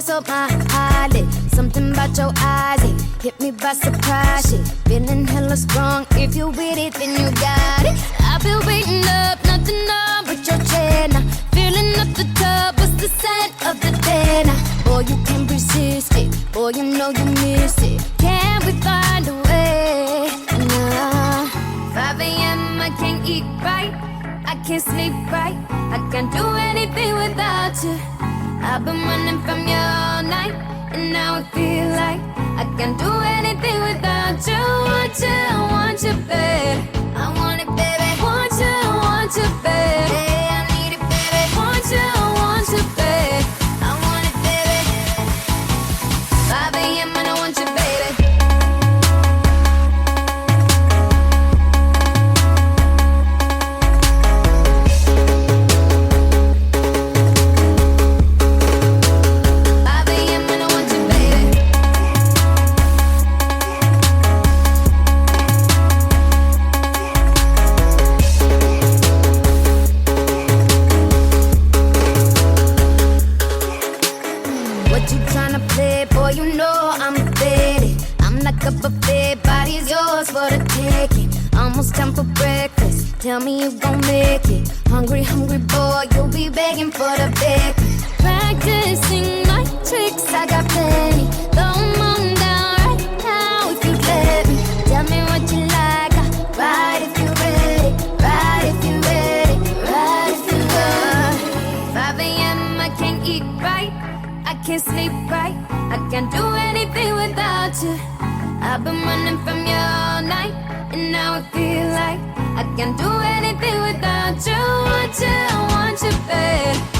what's up my eyelid. Something about your eyes, it hit me by surprise. Shit, feeling hella strong. If you with it, then you got it. I've been waiting up, nothing up but your chair now. Feeling up the tub, what's the scent of the day now? Boy, you can't resist it. Boy, you know you miss it. Can we find a way? Nah. 5 a.m. I can't eat right, I can't sleep right, I can't do anything without you. I've been running from you all night, and now I feel like I can't do anything without you. Want you, babe. I want it, baby. Want you, babe. Hey, I need it, baby. Want you, babe. I want it, baby. 5 a.m. and I want you, baby. What you tryna play, boy, you know I'm faded. I'm like a buffet, body's yours for the taking. Almost time for breakfast, tell me you gon' make it. Hungry, hungry boy, you'll be begging for the bacon. Practicing my tricks, I got plenty. Throw 'em on down right now if you let me. Tell me what you like, I'll ride if you ready. Ride if you ready, ride if you ready. 5 a.m. I can't eat right, I can't sleep right, I can't do anything without you. I've been running from you all night, and now I feel like I can't do anything without you. Want you, babe.